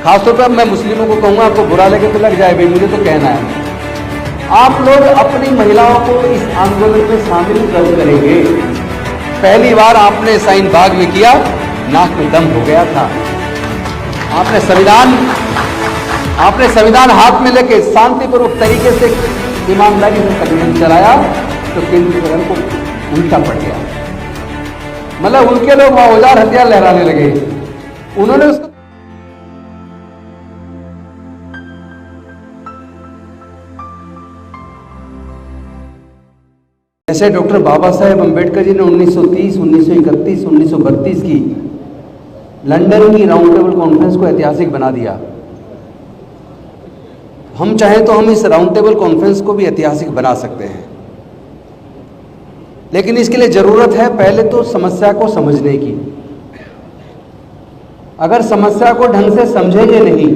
खासतौर पर मैं मुस्लिमों को कहूँगा, आपको बुरा लगे तो लग जाए भाई, मुझे तो कहना है, आप लोग अपनी महिलाओं को इस आंदोलन में शामिल कब करेंगे? पहली बार आपने शाहीन बाग में किया, नाक में दम हो गया था। आपने संविधान हाथ में लेके शांतिपूर्वक तरीके से ईमानदारी से संविधान चलाया, तो केंद्र सरकार को उल्टा पड़ गया। मतलब उनके लोग वहां औजार हथियार लहराने लगे, उन्होंने उसको जैसे डॉक्टर बाबा साहेब अम्बेडकर जी ने 1930, 1931, 1932 की लंदन की राउंड टेबल कॉन्फ्रेंस को ऐतिहासिक बना दिया, हम चाहें तो हम इस राउंड टेबल कॉन्फ्रेंस को भी ऐतिहासिक बना सकते हैं। लेकिन इसके लिए जरूरत है पहले तो समस्या को समझने की। अगर समस्या को ढंग से समझेंगे नहीं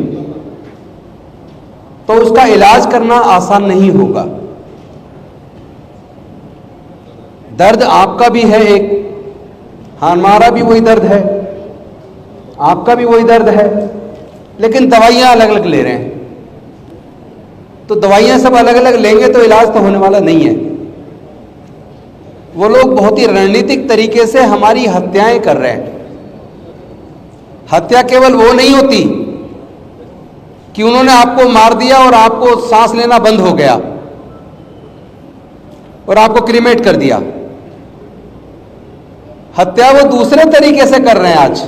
तो उसका इलाज करना आसान नहीं होगा। दर्द आपका भी है एक, हमारा भी वही दर्द है, आपका भी वही दर्द है, लेकिन दवाइयां अलग अलग ले रहे हैं। तो दवाइयां सब अलग अलग लेंगे तो इलाज तो होने वाला नहीं है। वो लोग बहुत ही रणनीतिक तरीके से हमारी हत्याएं कर रहे हैं। हत्या केवल वो नहीं होती कि उन्होंने आपको मार दिया और आपको सांस लेना बंद हो गया और आपको क्रीमेट कर दिया। हत्या वो दूसरे तरीके से कर रहे हैं आज।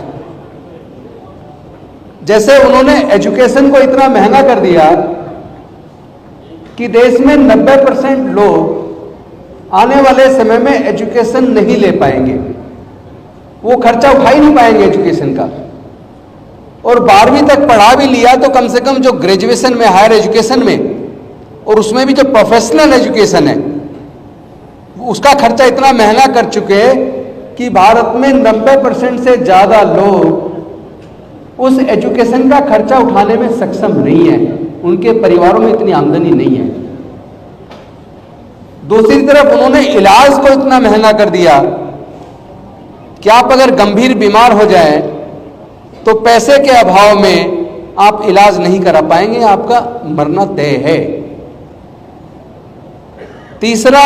जैसे उन्होंने एजुकेशन को इतना महंगा कर दिया कि देश में 90% लोग आने वाले समय में एजुकेशन नहीं ले पाएंगे, वो खर्चा उठा ही नहीं पाएंगे एजुकेशन का। और 12वीं तक पढ़ा भी लिया तो कम से कम जो ग्रेजुएशन में, हायर एजुकेशन में, और उसमें भी जो प्रोफेशनल एजुकेशन है, उसका खर्चा इतना महंगा कर चुके कि भारत में 90% से ज्यादा लोग उस एजुकेशन का खर्चा उठाने में सक्षम नहीं है, उनके परिवारों में इतनी आमदनी नहीं है। दूसरी तरफ उन्होंने इलाज को इतना महंगा कर दिया कि आप अगर गंभीर बीमार हो जाए तो पैसे के अभाव में आप इलाज नहीं करा पाएंगे, आपका मरना तय है। तीसरा,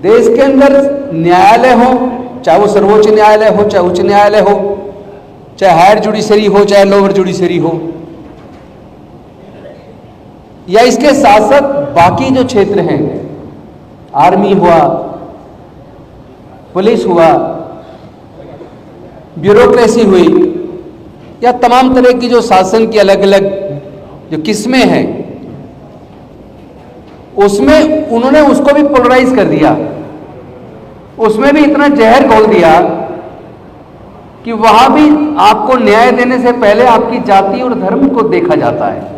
देश के अंदर न्यायालय हो, चाहे वो सर्वोच्च न्यायालय हो, चाहे उच्च न्यायालय हो, चाहे हायर जुडिशरी हो, चाहे लोअर जुडिशरी हो, या इसके साथ साथ बाकी जो क्षेत्र हैं, आर्मी हुआ, पुलिस हुआ, ब्यूरोक्रेसी हुई, या तमाम तरह की जो शासन की अलग अलग जो किस्में हैं, उसमें उन्होंने उसको भी पोलराइज कर दिया। उसमें भी इतना जहर घोल दिया कि वहां भी आपको न्याय देने से पहले आपकी जाति और धर्म को देखा जाता है।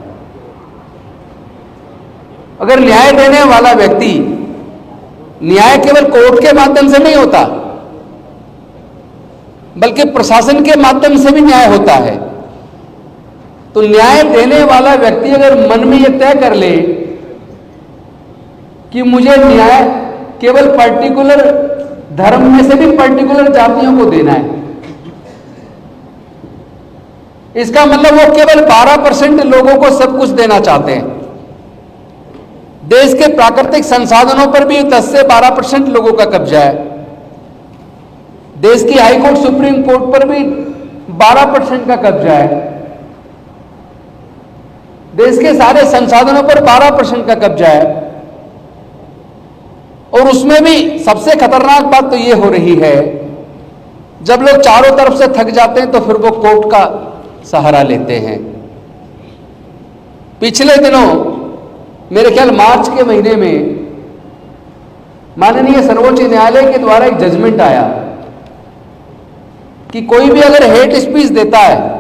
अगर न्याय देने वाला व्यक्ति, न्याय केवल कोर्ट के माध्यम से नहीं होता बल्कि प्रशासन के माध्यम से भी न्याय होता है, तो न्याय देने वाला व्यक्ति अगर मन में यह तय कर ले कि मुझे न्याय केवल पर्टिकुलर धर्म में से भी पर्टिकुलर जातियों को देना है, इसका मतलब वो केवल 12% लोगों को सब कुछ देना चाहते हैं। देश के प्राकृतिक संसाधनों पर भी 10 से 12% लोगों का कब्जा है। देश की हाई कोर्ट, सुप्रीम कोर्ट पर भी 12% का कब्जा है। देश के सारे संसाधनों पर 12% का कब्जा है। और उसमें भी सबसे खतरनाक बात तो यह हो रही है, जब लोग चारों तरफ से थक जाते हैं तो फिर वो कोर्ट का सहारा लेते हैं। पिछले दिनों मेरे ख्याल मार्च के महीने में माननीय सर्वोच्च न्यायालय के द्वारा एक जजमेंट आया कि कोई भी अगर हेट स्पीच देता है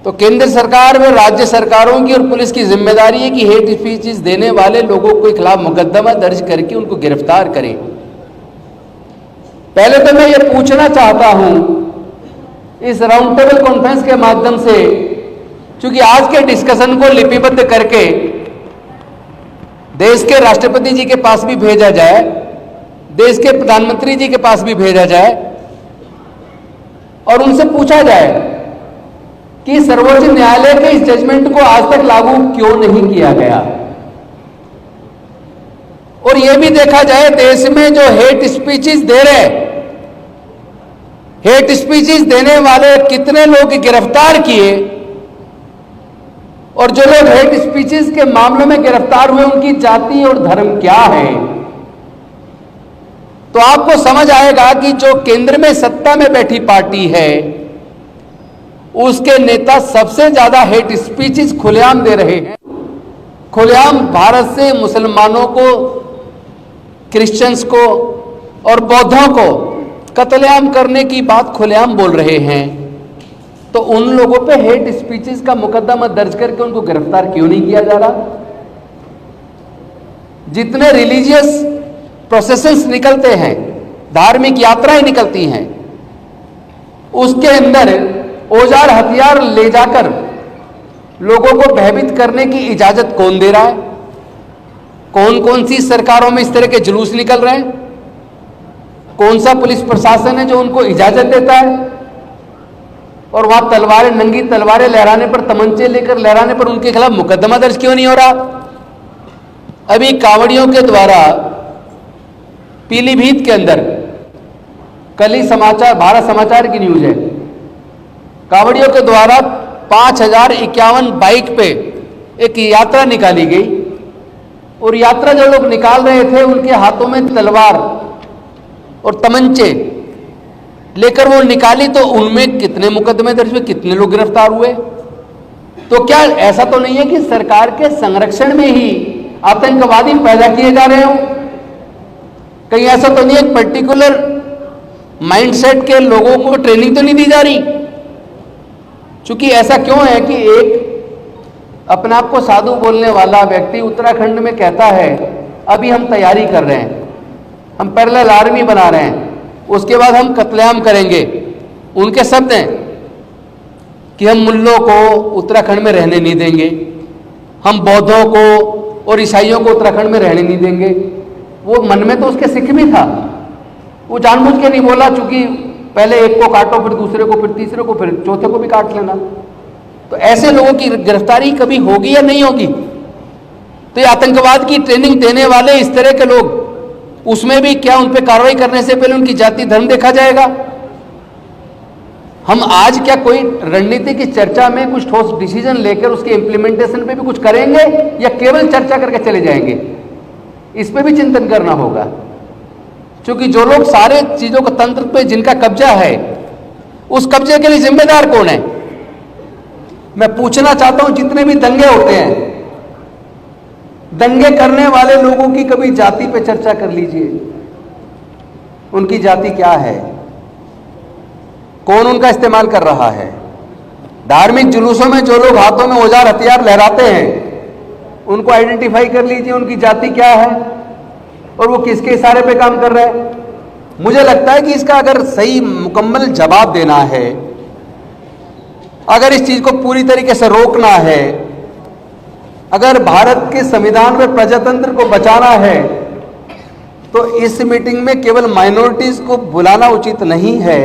तो केंद्र सरकार व राज्य सरकारों की और पुलिस की जिम्मेदारी है कि हेट स्पीचेस देने वाले लोगों के खिलाफ मुकदमा दर्ज करके उनको गिरफ्तार करें। पहले तो मैं ये पूछना चाहता हूं इस राउंड टेबल कॉन्फ्रेंस के माध्यम से, क्योंकि आज के डिस्कशन को लिपिबद्ध करके देश के राष्ट्रपति जी के पास भी भेजा जाए, देश के प्रधानमंत्री जी के पास भी भेजा जाए और उनसे पूछा जाए कि सर्वोच्च न्यायालय के इस जजमेंट को आज तक लागू क्यों नहीं किया गया, और यह भी देखा जाए देश में जो हेट स्पीचेस दे रहे, हेट स्पीचेस देने वाले कितने लोग गिरफ्तार किए, और जो लोग हेट स्पीचेस के मामलों में गिरफ्तार हुए उनकी जाति और धर्म क्या है, तो आपको समझ आएगा कि जो केंद्र में सत्ता में बैठी पार्टी है उसके नेता सबसे ज्यादा हेट स्पीचेस खुलेआम दे रहे हैं। खुलेआम भारत से मुसलमानों को, क्रिश्चियंस को और बौद्धों को कत्लेआम करने की बात खुलेआम बोल रहे हैं, तो उन लोगों पे हेट स्पीचेस का मुकदमा दर्ज करके उनको गिरफ्तार क्यों नहीं किया जा रहा? जितने रिलीजियस प्रोसेसेस निकलते हैं, धार्मिक यात्राएं निकलती हैं, उसके अंदर औजार हथियार ले जाकर लोगों को भयभीत करने की इजाजत कौन दे रहा है? कौन कौन सी सरकारों में इस तरह के जुलूस निकल रहे हैं? कौन सा पुलिस प्रशासन है जो उनको इजाजत देता है? और वहां तलवारें, नंगी तलवारें लहराने पर, तमंचे लेकर लहराने पर उनके खिलाफ मुकदमा दर्ज क्यों नहीं हो रहा? अभी कांवड़ियों के द्वारा पीलीभीत के अंदर, कल ही समाचार, भारत समाचार की न्यूज है, कांवड़ियों के द्वारा 5051 बाइक पे एक यात्रा निकाली गई, और यात्रा जो लोग निकाल रहे थे उनके हाथों में तलवार और तमंचे लेकर वो निकाली, तो उनमें कितने मुकदमे दर्ज हुए, कितने लोग गिरफ्तार हुए? तो क्या ऐसा तो नहीं है कि सरकार के संरक्षण में ही आतंकवादी पैदा किए जा रहे हो? कहीं ऐसा तो नहीं है पर्टिकुलर माइंडसेट के लोगों को ट्रेनिंग तो नहीं दी जा रही? क्योंकि ऐसा क्यों है कि एक अपने आप को साधु बोलने वाला व्यक्ति उत्तराखंड में कहता है अभी हम तैयारी कर रहे हैं, हम पैरेलल आर्मी बना रहे हैं, उसके बाद हम कत्लेआम करेंगे। उनके शब्द हैं कि हम मुल्लों को उत्तराखंड में रहने नहीं देंगे, हम बौद्धों को और ईसाइयों को उत्तराखंड में रहने नहीं देंगे। वो मन में तो उसके सिख भी था, वो जानबूझ के नहीं बोला, चूंकि पहले एक को काटो, फिर दूसरे को, फिर तीसरे को, फिर चौथे को भी काट लेना। तो ऐसे लोगों की गिरफ्तारी कभी होगी या नहीं होगी? तो ये आतंकवाद की ट्रेनिंग देने वाले इस तरह के लोग, उसमें भी क्या उन पर कार्रवाई करने से पहले उनकी जाति धर्म देखा जाएगा? हम आज क्या कोई रणनीति की चर्चा में कुछ ठोस डिसीजन लेकर उसके इंप्लीमेंटेशन पे भी कुछ करेंगे, या केवल चर्चा करके चले जाएंगे? इस पे भी चिंतन करना होगा, क्योंकि जो लोग सारे चीजों का तंत्र पे जिनका कब्जा है, उस कब्जे के लिए जिम्मेदार कौन है? मैं पूछना चाहता हूं, जितने भी दंगे होते हैं, दंगे करने वाले लोगों की कभी जाति पे चर्चा कर लीजिए। उनकी जाति क्या है? कौन उनका इस्तेमाल कर रहा है? धार्मिक जुलूसों में जो लोग हाथों में औजार हथियार लहराते हैं, उनको आइडेंटिफाई कर लीजिए, उनकी जाति क्या है और वो किसके इशारे पे काम कर रहे हैं। मुझे लगता है कि इसका अगर सही मुकम्मल जवाब देना है, अगर इस चीज को पूरी तरीके से रोकना है, अगर भारत के संविधान में प्रजातंत्र को बचाना है, तो इस मीटिंग में केवल माइनॉरिटीज को बुलाना उचित नहीं है,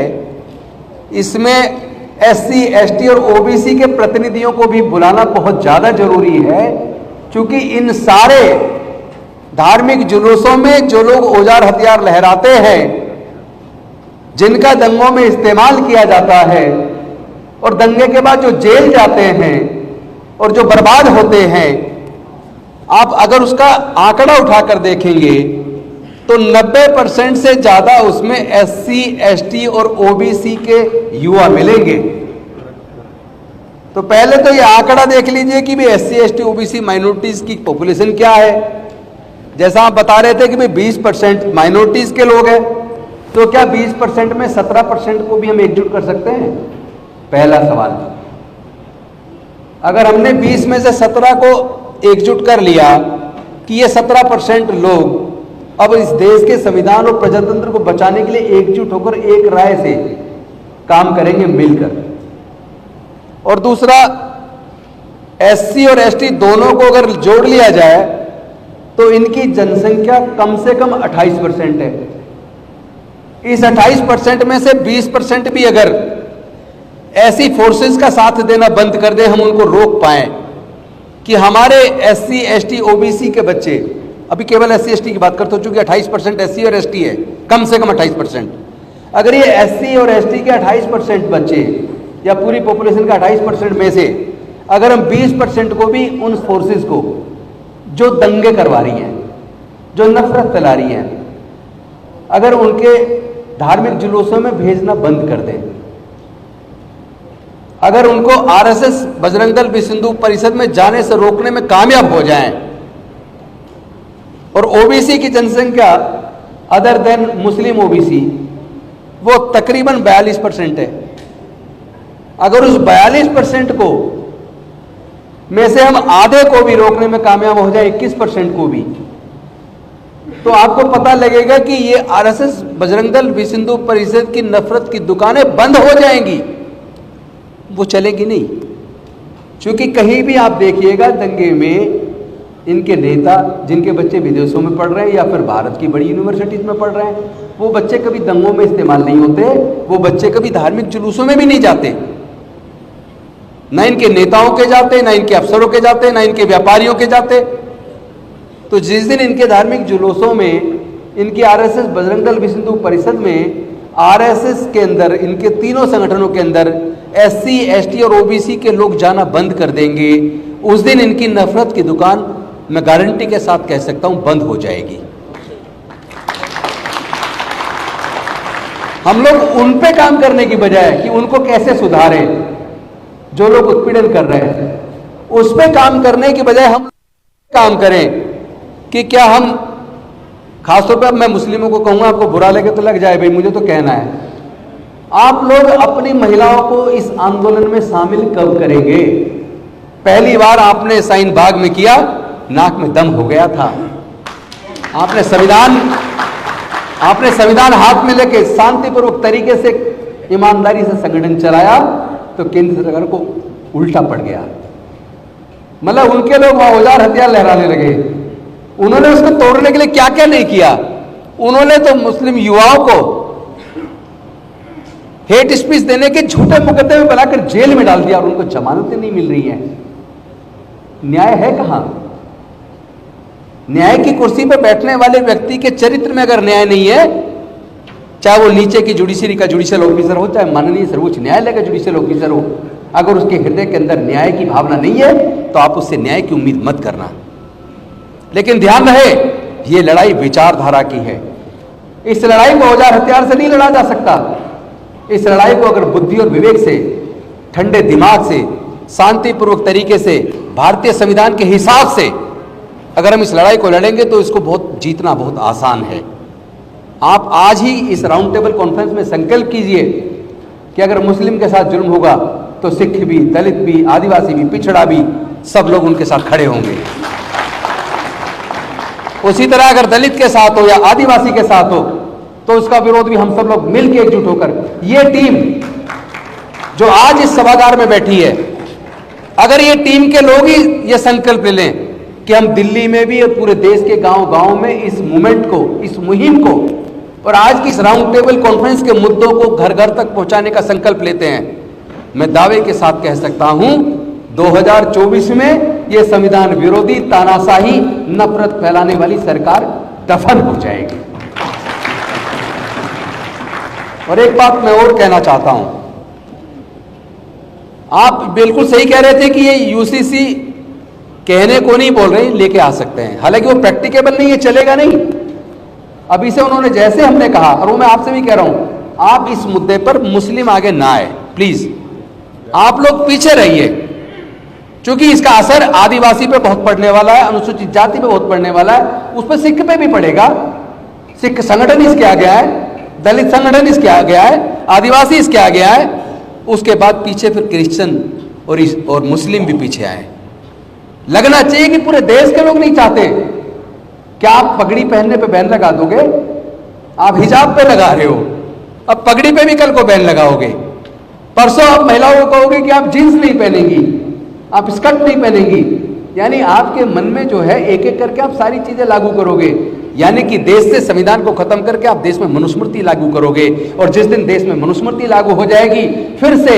इसमें एससी, एसटी और ओबीसी के प्रतिनिधियों को भी बुलाना बहुत ज्यादा जरूरी है, क्योंकि इन सारे धार्मिक जुलूसों में जो लोग औजार हथियार लहराते हैं, जिनका दंगों में इस्तेमाल किया जाता है, और दंगे के बाद जो जेल जाते हैं और जो बर्बाद होते हैं, आप अगर उसका आंकड़ा उठाकर देखेंगे तो 90% से ज्यादा उसमें एससी, एसटी और ओबीसी के युवा मिलेंगे। तो पहले तो ये आंकड़ा देख लीजिए कि भी एससी, एसटी, ओबीसी माइनॉरिटीज की पॉपुलेशन क्या है। जैसा आप बता रहे थे कि भाई 20% माइनॉरिटीज के लोग हैं, तो क्या 20% में 17% को भी हम एकजुट कर सकते हैं? पहला सवाल। अगर हमने 20 में से 17 को एकजुट कर लिया कि ये 17% लोग अब इस देश के संविधान और प्रजातंत्र को बचाने के लिए एकजुट होकर एक राय से काम करेंगे मिलकर, और दूसरा एससी और एसटी दोनों को अगर जोड़ लिया जाए तो इनकी जनसंख्या कम से कम 28% है। इस 28% में से 20% भी अगर ऐसी फोर्सेस का साथ देना बंद कर दें, हम उनको रोक पाएं कि हमारे SC ST OBC के बच्चे, अभी केवल SC ST की बात करते हो, चूंकि 28% SC और ST है, कम से कम 28%, अगर ये SC और ST के 28% बच्चे या पूरी पॉपुलेशन का 28% में से अगर हम 20% को भी उन फोर्सेस को जो दंगे करवा रही हैं, जो नफरत फैला रही हैं, अगर उनके धार्मिक जुलूसों में भेजना बंद कर दें, अगर उनको RSS बजरंग दल विश्व हिंदू परिषद में जाने से रोकने में कामयाब हो जाएं, और OBC की जनसंख्या अदर देन मुस्लिम OBC वो तकरीबन 42% है, अगर उस 42% को में से हम आधे को भी रोकने में कामयाब हो जाए, 21% को भी, तो आपको पता लगेगा कि ये RSS बजरंग दल विश्व हिंदू परिषद की नफरत की दुकानें बंद हो जाएंगी, वो चलेगी नहीं। क्योंकि कहीं भी आप देखिएगा दंगे में इनके नेता जिनके बच्चे विदेशों में पढ़ रहे हैं या फिर भारत की बड़ी यूनिवर्सिटीज में पढ़ रहे हैं, वो बच्चे कभी दंगों में इस्तेमाल नहीं होते, वो बच्चे कभी धार्मिक जुलूसों में भी नहीं जाते, ना इनके नेताओं के जाते, ना इनके अफसरों के जाते, ना इनके व्यापारियों के जाते। तो जिस दिन इनके धार्मिक जुलूसों में, इनकी RSS बजरंग दल विश्व हिंदू परिषद में, RSS के अंदर, इनके तीनों संगठनों के अंदर SC ST और OBC के लोग जाना बंद कर देंगे, उस दिन इनकी नफरत की दुकान मैं गारंटी के साथ कह सकता हूं बंद हो जाएगी। हम लोग उन पे काम करने की बजाय कि उनको कैसे सुधारें, जो लोग उत्पीड़न कर रहे हैं, उस पे काम करने की बजाय हम काम करें कि क्या हम, खासतौर पर मैं मुस्लिमों को कहूंगा, आपको बुरा लगे तो लग जाए भाई, मुझे तो कहना है, आप लोग अपनी महिलाओं को इस आंदोलन में शामिल कब करेंगे? पहली बार आपने साइन बाग में किया, नाक में दम हो गया था, आपने संविधान हाथ में लेके शांतिपूर्वक तरीके से ईमानदारी से संगठन चलाया, तो केंद्र सरकार को उल्टा पड़ गया। मतलब उनके लोग वहां औजार हथियार लहराने लगे। उन्होंने उसको तोड़ने के लिए क्या क्या नहीं किया। उन्होंने तो मुस्लिम युवाओं को हेट स्पीच देने के झूठे मुकदमे में बनाकर जेल में डाल दिया और उनको जमानतें नहीं मिल रही हैं। न्याय है कहां? न्याय की कुर्सी पर बैठने वाले व्यक्ति के चरित्र में अगर न्याय नहीं है, चाहे वो नीचे की जुडिशरी का जुडिशियल ऑफिसर हो, चाहे माननीय सर्वोच्च न्यायालय का जुडिशियल ऑफिसर हो, अगर उसके हृदय के अंदर न्याय की भावना नहीं है तो आप उससे न्याय की उम्मीद मत करना। लेकिन ध्यान रहे, ये लड़ाई विचारधारा की है। इस लड़ाई को औजार हथियार से नहीं लड़ा जा सकता। इस लड़ाई को अगर बुद्धि और विवेक से, ठंडे दिमाग से, शांतिपूर्वक तरीके से, भारतीय संविधान के हिसाब से अगर हम इस लड़ाई को लड़ेंगे तो इसको जीतना बहुत आसान है। आप आज ही इस राउंड टेबल कॉन्फ्रेंस में संकल्प कीजिए कि अगर मुस्लिम के साथ जुल्म होगा तो सिख भी, दलित भी, आदिवासी भी, पिछड़ा भी, सब लोग उनके साथ खड़े होंगे। उसी तरह अगर दलित के साथ हो या आदिवासी के साथ हो तो उसका विरोध भी हम सब लोग मिलकर एकजुट होकर, ये टीम जो आज इस सभागार में बैठी है, अगर ये टीम के लोग ही ये संकल्प ले लें कि हम दिल्ली में भी और पूरे देश के गांव-गांव में इस मूवमेंट को, इस मुहिम को और आज की इस राउंड टेबल कॉन्फ्रेंस के मुद्दों को घर घर तक पहुंचाने का संकल्प लेते हैं, मैं दावे के साथ कह सकता हूं 2024 में यह संविधान विरोधी, तानाशाही, नफरत फैलाने वाली सरकार दफन हो जाएगी। और एक बात मैं और कहना चाहता हूं, आप बिल्कुल सही कह रहे थे कि ये यूसीसी कहने को नहीं बोल रहे, लेके आ सकते हैं, हालांकि वो प्रैक्टिकेबल नहीं है, चलेगा नहीं। अभी से उन्होंने जैसे हमने कहा, और वो मैं आपसे भी कह रहा हूं, आप इस मुद्दे पर मुस्लिम आगे ना आए प्लीज, आप लोग पीछे रहिए, क्योंकि इसका असर आदिवासी पे बहुत पड़ने वाला है, अनुसूचित जाति पे बहुत पड़ने वाला है, उस पर सिख पे भी पड़ेगा। सिख संगठन इसके आ गया है, दलित संगठन इसके आ गया है, आदिवासी इसके आ गया है, उसके बाद पीछे फिर क्रिश्चियन और मुस्लिम भी पीछे आए। लगना चाहिए कि पूरे देश के लोग नहीं चाहते। क्या आप पगड़ी पहनने पे बैन लगा दोगे? आप हिजाब पे लगा रहे हो, अब पगड़ी पे भी कल को बैन लगाओगे। परसों आप महिलाओं को कहोगे कि आप जींस नहीं पहनेंगी, आप स्कर्ट नहीं पहनेंगी। यानी आपके मन में जो है एक एक करके आप सारी चीजें लागू करोगे, यानी कि देश से संविधान को खत्म करके आप देश में मनुस्मृति लागू करोगे। और जिस दिन देश में मनुस्मृति लागू हो जाएगी, फिर से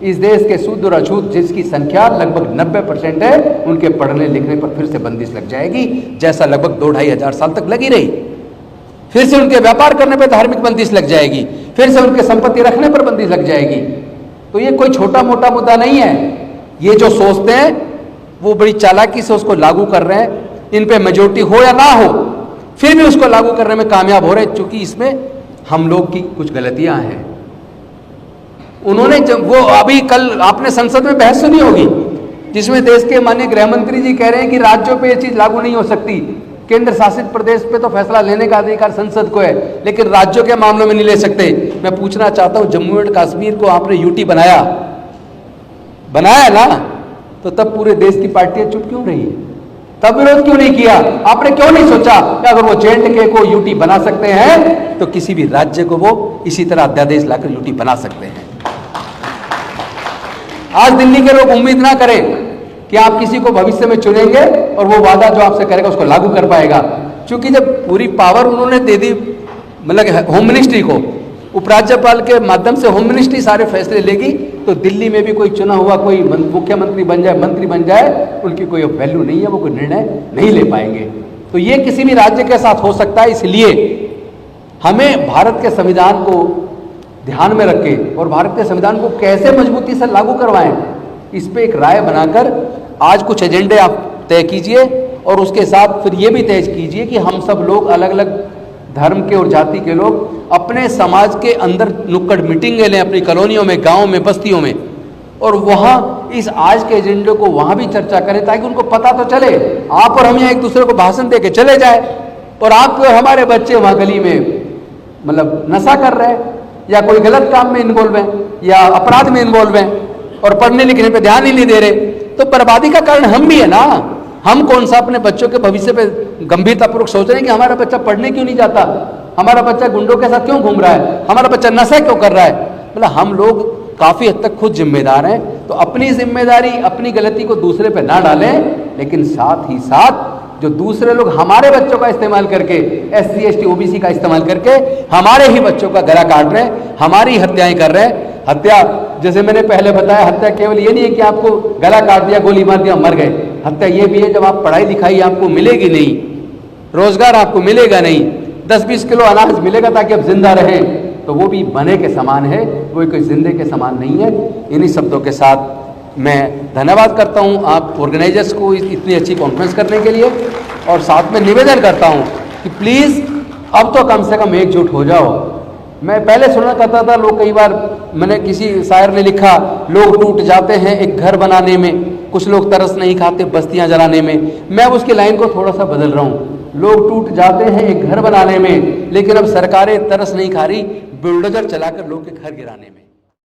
इस देश के शुद्ध और अछूत जिसकी संख्या लगभग 90% है, उनके पढ़ने लिखने पर फिर से बंदिश लग जाएगी, जैसा लगभग 2-2.5 हजार साल तक लगी रही। फिर से उनके व्यापार करने पर धार्मिक बंदिश लग जाएगी, फिर से उनके संपत्ति रखने पर बंदिश लग जाएगी। तो ये कोई छोटा मोटा मुद्दा नहीं है। ये जो सोचते हैं वो बड़ी चालाकी से उसको लागू कर रहे हैं। इन पे मेजोरिटी हो या ना हो, फिर भी उसको लागू करने में कामयाब हो रहे हैं, क्योंकि इसमें हम लोग की कुछ गलतियां हैं। उन्होंने जब वो अभी कल आपने संसद में बहस सुनी होगी, जिसमें देश के माननीय गृह मंत्री जी कह रहे हैं कि राज्यों पे ये चीज लागू नहीं हो सकती, केंद्र शासित प्रदेश पे तो फैसला लेने का अधिकार संसद को है, लेकिन राज्यों के मामलों में नहीं ले सकते। मैं पूछना चाहता हूं, जम्मू एंड कश्मीर को आपने यूटी बनाया ना, तो तब पूरे देश की पार्टियां चुप क्यों रही? तब विरोध क्यों नहीं किया? आपने क्यों नहीं सोचा कि अगर वो J&K को यूटी बना सकते हैं तो किसी भी राज्य को वो इसी तरह अध्यादेश लाकर यूटी बना सकते हैं। आज दिल्ली के लोग उम्मीद ना करें कि आप किसी को भविष्य में चुनेंगे और वो वादा जो आपसे करेगा उसको लागू कर पाएगा, क्योंकि जब पूरी पावर उन्होंने दे दी मतलब होम मिनिस्ट्री को, उपराज्यपाल के माध्यम से होम मिनिस्ट्री सारे फैसले लेगी, तो दिल्ली में भी कोई चुना हुआ कोई मुख्यमंत्री बन जाए, मंत्री बन जाए, उनकी कोई वैल्यू नहीं है, वो कोई निर्णय नहीं ले पाएंगे। तो ये किसी भी राज्य के साथ हो सकता है। इसलिए हमें भारत के संविधान को ध्यान में रख के और भारत के संविधान को कैसे मजबूती से लागू करवाएं, इस पे एक राय बनाकर आज कुछ एजेंडे आप तय कीजिए और उसके साथ फिर ये भी तय कीजिए कि हम सब लोग अलग अलग धर्म के और जाति के लोग अपने समाज के अंदर नुक्कड़ मीटिंगें लें, अपनी कॉलोनियों में, गांवों में, बस्तियों में, और वहां इस आज के एजेंडे को वहां भी चर्चा करें, ताकि उनको पता तो चले। आप और हम यहाँ एक दूसरे को भाषण दे के चले जाए और आप और हमारे बच्चे वहां गली में मतलब नशा कर रहे हैं या कोई गलत काम में इन्वॉल्व है या अपराध में इन्वॉल्व है और पढ़ने लिखने पे ध्यान ही नहीं दे रहे, तो बर्बादी का कारण हम भी है ना। हम कौन सा अपने बच्चों के भविष्य पे गंभीरतापूर्वक सोच रहे हैं कि हमारा बच्चा पढ़ने क्यों नहीं जाता, हमारा बच्चा गुंडों के साथ क्यों घूम रहा है, हमारा बच्चा नशा क्यों कर रहा है। मतलब हम लोग काफी हद तक खुद जिम्मेदार हैं। तो अपनी जिम्मेदारी, अपनी गलती को दूसरे पे ना डालें, लेकिन साथ ही साथ जो दूसरे लोग हमारे बच्चों का इस्तेमाल करके, SC ST OBC का इस्तेमाल करके हमारे ही बच्चों का गला काट रहे हैं, हमारी हत्याएं कर रहे हैं। हत्या, जैसे मैंने पहले बताया, हत्या केवल ये नहीं है कि आपको गला काट दिया, गोली मार दिया, मर गए। हत्या ये भी है जब आप पढ़ाई लिखाई आपको मिलेगी नहीं, रोजगार आपको मिलेगा नहीं, 10-20 किलो अनाज मिलेगा ताकि आप जिंदा रहें, तो वो भी बने के समान है, वो कोई जिंदे के समान नहीं है। इन्हीं शब्दों के साथ मैं धन्यवाद करता हूं आप ऑर्गेनाइजर्स को इतनी अच्छी कॉन्फ्रेंस करने के लिए, और साथ में निवेदन करता हूं कि प्लीज़ अब तो कम से कम एकजुट हो जाओ। मैं पहले सुना करता था, लोग कई बार, मैंने किसी शायर ने लिखा, लोग टूट जाते हैं एक घर बनाने में, कुछ लोग तरस नहीं खाते बस्तियां जलाने में। मैं उसकी लाइन को थोड़ा सा बदल रहा हूँ, लोग टूट जाते हैं एक घर बनाने में, लेकिन अब सरकारें तरस नहीं खा रही बुलडोजर चलाकर लोग के घर गिराने में।